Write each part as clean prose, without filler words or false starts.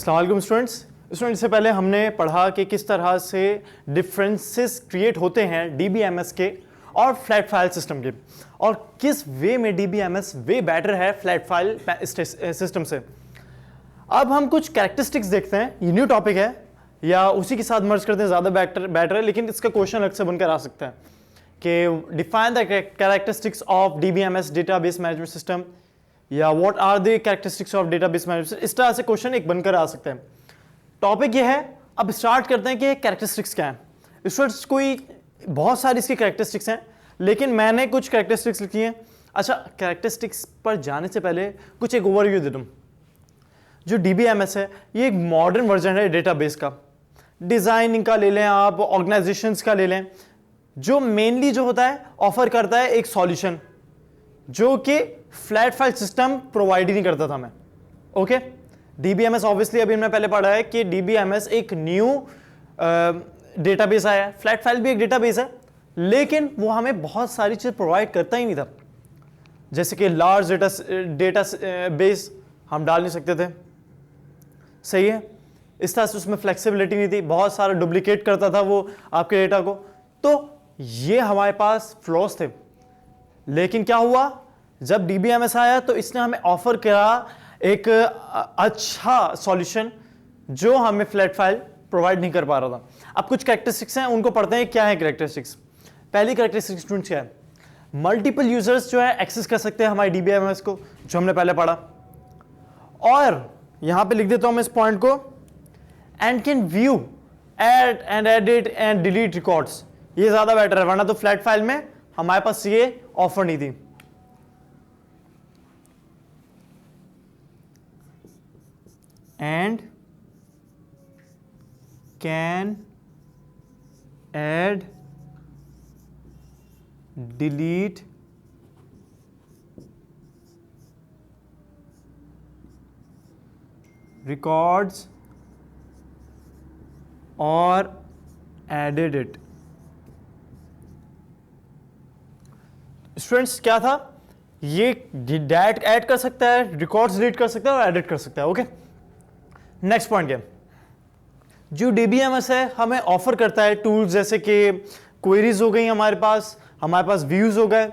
अस्सलाम वालेकुम स्टूडेंट्स से पहले हमने पढ़ा कि किस तरह से डिफरेंसेस क्रिएट होते हैं डीबीएमएस के और फ्लैट फाइल सिस्टम के, और किस वे में डीबीएमएस वे बेटर है फ्लैट फाइल सिस्टम से। अब हम कुछ कैरेक्टरिस्टिक्स देखते हैं। ये न्यू टॉपिक है या उसी के साथ मर्ज करते हैं ज़्यादा बेटर है, लेकिन इसका क्वेश्चन अलग से बनकर आ सकता है कि define the characteristics of DBMS database management system, या what are the characteristics of database management. इस तरह से क्वेश्चन एक बनकर आ सकते हैं। टॉपिक ये है, अब स्टार्ट करते हैं कि कैरेक्टरिस्टिक्स क्या है। स्टूडेंट्स कोई बहुत सारी इसकी कैरेक्टरिस्टिक्स हैं, लेकिन मैंने कुछ कैरेक्टरिस्टिक्स लिखी हैं। अच्छा, कैरेक्टरिस्टिक्स पर जाने से पहले कुछ एक ओवरव्यू दे दूं। जो डीबीएमएस है ये एक मॉडर्न वर्जन है डेटाबेस का। डिजाइनिंग का ले लें आप, ऑर्गेनाइजेशंस का ले लें, जो मेनली जो होता है ऑफर करता है एक सॉल्यूशन जो कि फ्लैट फाइल सिस्टम प्रोवाइड ही नहीं करता था। मैं ओके, डीबीएमएस ऑब्वियसली अभी हमने पहले पढ़ा है कि डीबीएमएस एक न्यू डेटाबेस आया है। फ्लैट फाइल भी एक डेटाबेस है, लेकिन वो हमें बहुत सारी चीज प्रोवाइड करता ही नहीं था। जैसे कि लार्ज डेटा बेस हम डाल नहीं सकते थे, सही है। इस तरह से उसमें फ्लेक्सिबिलिटी नहीं थी, बहुत सारा डुप्लीकेट करता था वो आपके डेटा को। तो ये हमारे पास फ्लॉस थे। लेकिन क्या हुआ, जब डीबीएमएस आया तो इसने हमें ऑफर किया एक अच्छा सॉल्यूशन जो हमें फ्लैट फाइल प्रोवाइड नहीं कर पा रहा था। अब कुछ कैरेक्टरिस्टिक्स हैं, उनको पढ़ते हैं। क्या है कैरेक्टरिस्टिक्स? पहली कैरेक्टरिस्टिक स्टूडेंट्स क्या है? मल्टीपल यूजर्स जो है एक्सेस कर सकते हैं हमारे डीबीएमएस को, जो हमने पहले पढ़ा। और यहां पे लिख देता हूं मैं इस पॉइंट को, and can view, add and edit and delete records. ये ज्यादा बेटर है, वरना तो फ्लैट फाइल में हमारे पास ये ऑफर नहीं थी। And can add delete records और एडिट इट। स्टूडेंट्स क्या था, ये डायरेक्ट ऐड कर सकता है, रिकॉर्ड्स डिलीट कर सकता है और एडिट कर सकता है। ओके, नेक्स्ट पॉइंट क्या? जो डीबीएमएस है हमें ऑफर करता है टूल्स, जैसे कि क्वेरीज हो गई हमारे पास व्यूज हो गए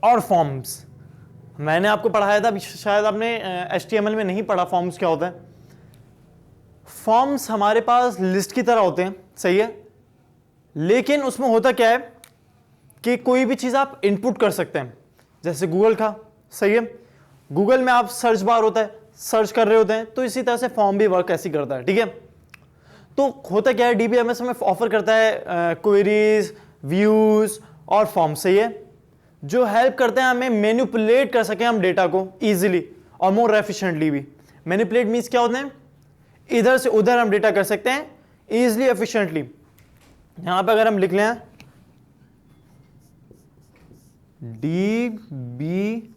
और फॉर्म्स। मैंने आपको पढ़ाया था, शायद आपने एचटीएमएल में नहीं पढ़ा फॉर्म्स क्या होता है। फॉर्म्स हमारे पास लिस्ट की तरह होते हैं, सही है, लेकिन उसमें होता क्या है कि कोई भी चीज आप इनपुट कर सकते हैं, जैसे गूगल का, सही है। गूगल में आप सर्च बार होता है, सर्च कर रहे होते हैं, तो इसी तरह से फॉर्म भी वर्क ऐसी करता है, ठीक है। तो होता क्या है, डीबीएमएस हमें ऑफर करता है क्वेरीज, व्यूज और फॉर्म, सही है, जो हेल्प करते हैं हमें मैनिपुलेट कर सके हम डेटा को इजीली और मोर एफिशिएंटली भी। मैनिपुलेट मींस क्या होते हैं, इधर से उधर हम डेटा कर सकते हैं इजीली, एफिशिएंटली। यहां पर अगर हम लिख लें DBMS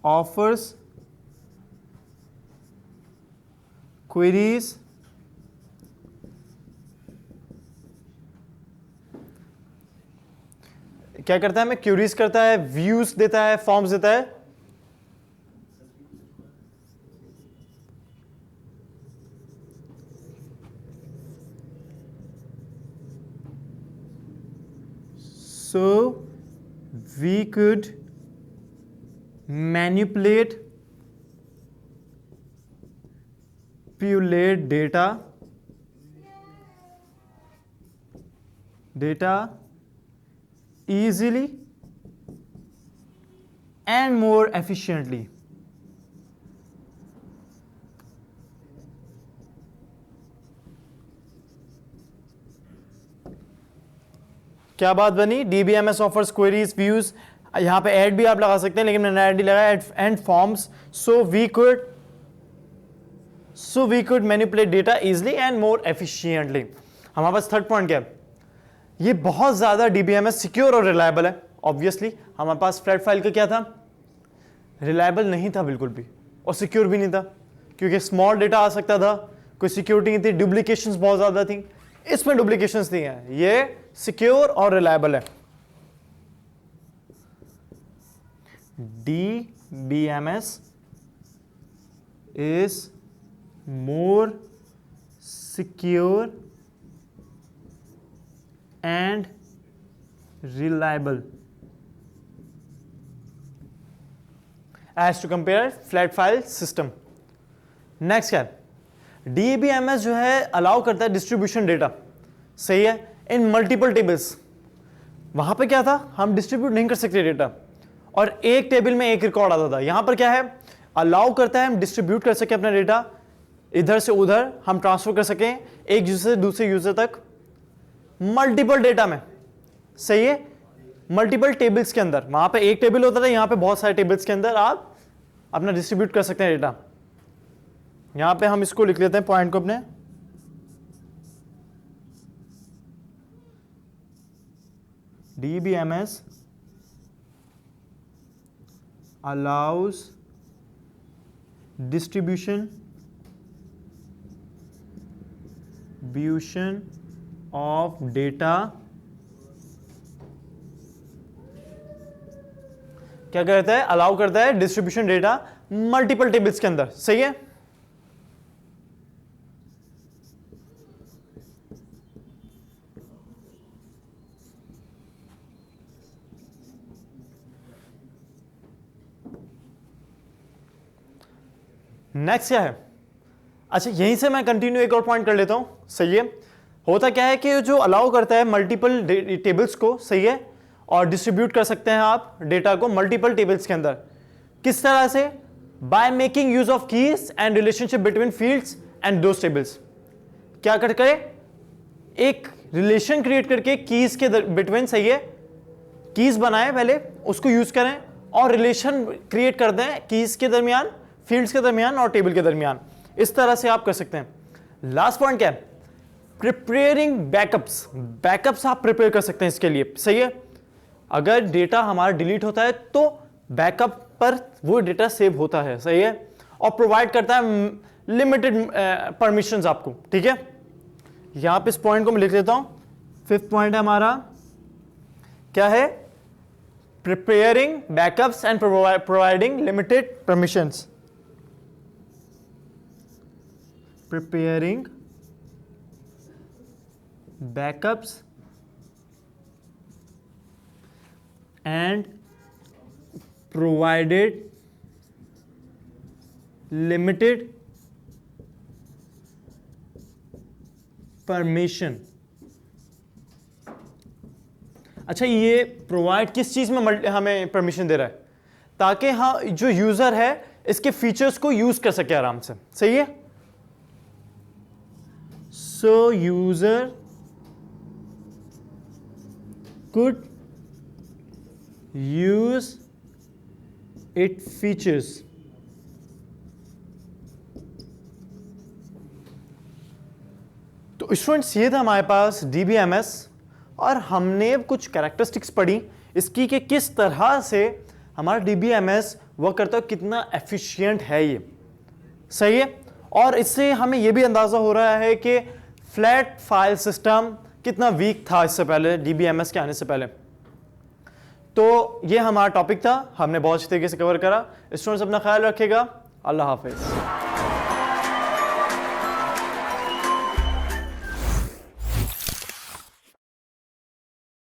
offers queries क्या करता है, हमें क्यूरीज करता है, व्यूज देता है, फॉर्म्स देता है। So we could manipulate data easily and more efficiently. क्या बात बनी? डीबीएमएस ऑफर्स क्वेरीज, व्यूज, यहां पे ऐड भी आप लगा सकते हैं, लेकिन मैंने ऐड नहीं लगाया, and forms. So we could manipulate data easily and more efficiently. हमारे पास थर्ड पॉइंट क्या है, ये बहुत ज्यादा डीबीएमएस सिक्योर और रिलायबल है। ऑब्वियसली हमारे पास फ्लैट फाइल का क्या था, रिलायबल नहीं था बिल्कुल भी, और सिक्योर भी नहीं था, क्योंकि स्मॉल डेटा आ सकता था, कोई सिक्योरिटी नहीं थी, डुप्लीकेशंस बहुत ज्यादा थी। इसमें डुप्लीकेशंस नहीं है, ये सिक्योर और रिलायबल है। DBMS is more secure and reliable as to compare flat file system. Next क्या है, DBMS जो है अलाउ करता है डिस्ट्रीब्यूशन डेटा, सही है, इन मल्टीपल टेबल्स. वहां पे क्या था, हम डिस्ट्रीब्यूट नहीं कर सकते डेटा और एक टेबल में एक रिकॉर्ड आता था. यहां पर क्या है, अलाउ करता है हम डिस्ट्रीब्यूट कर सकें अपना डेटा, इधर से उधर हम ट्रांसफर कर सकें एक यूजर से दूसरे यूजर तक मल्टीपल डेटा में, सही है, मल्टीपल टेबल्स के अंदर. वहां पे एक टेबल होता था, यहां पे बहुत सारे टेबल्स के अंदर आप अपना डिस्ट्रीब्यूट कर सकते हैं डेटा. यहां पे हम इसको लिख लेते हैं पॉइंट को अपने, DBMS allows distribution of data, क्या कहता है, अलाउ करता है डिस्ट्रीब्यूशन डेटा मल्टीपल टेबल्स के अंदर, सही है. नेक्स्ट क्या है, अच्छा यहीं से मैं कंटिन्यू एक और पॉइंट कर लेता हूं, सही है. होता क्या है कि जो अलाउ करता है मल्टीपल टेबल्स को, सही है, और डिस्ट्रीब्यूट कर सकते हैं आप डेटा को मल्टीपल टेबल्स के अंदर. किस तरह से, by making use of keys and relationship between fields and those tables. क्या करके एक रिलेशन क्रिएट करके कीज के बिटवीन, सही है, कीज बनाए पहले, उसको यूज करें और रिलेशन क्रिएट कर दें कीज के दरमियान, फील्ड्स के दरमियान और टेबल के दरमियान. इस तरह से आप कर सकते हैं. लास्ट पॉइंट क्या है, प्रिपेयरिंग बैकअप्स. बैकअप्स आप प्रिपेयर कर सकते हैं इसके लिए, सही है. अगर डेटा हमारा डिलीट होता है तो बैकअप पर वो डेटा सेव होता है, सही है, और प्रोवाइड करता है लिमिटेड परमिशंस आपको, ठीक है. यहां पे इस पॉइंट को मैं लिख लेता हूं. फिफ्थ पॉइंट है हमारा, क्या है, preparing backups and providing limited permissions. Preparing backups and provided limited permission. अच्छा, ये प्रोवाइड किस चीज में हमें परमिशन दे रहा है, ताकि हाँ जो यूजर है इसके फीचर्स को यूज कर सके आराम से, सही है. So user could use its features. तो स्टूडेंट्स, ये था हमारे पास DBMS और हमने कुछ कैरेक्टरिस्टिक्स पढ़ी इसकी कि किस तरह से हमारा DBMS वर्क करता है, कितना एफिशिएंट है ये, सही है. और इससे हमें ये भी अंदाजा हो रहा है कि फ्लैट फाइल सिस्टम कितना वीक था इससे पहले, DBMS के आने से पहले. तो ये हमारा टॉपिक था, हमने बहुत अच्छी तरीके से कवर करा. स्टूडेंट्स अपना ख्याल रखिएगा. अल्लाह हाफिज.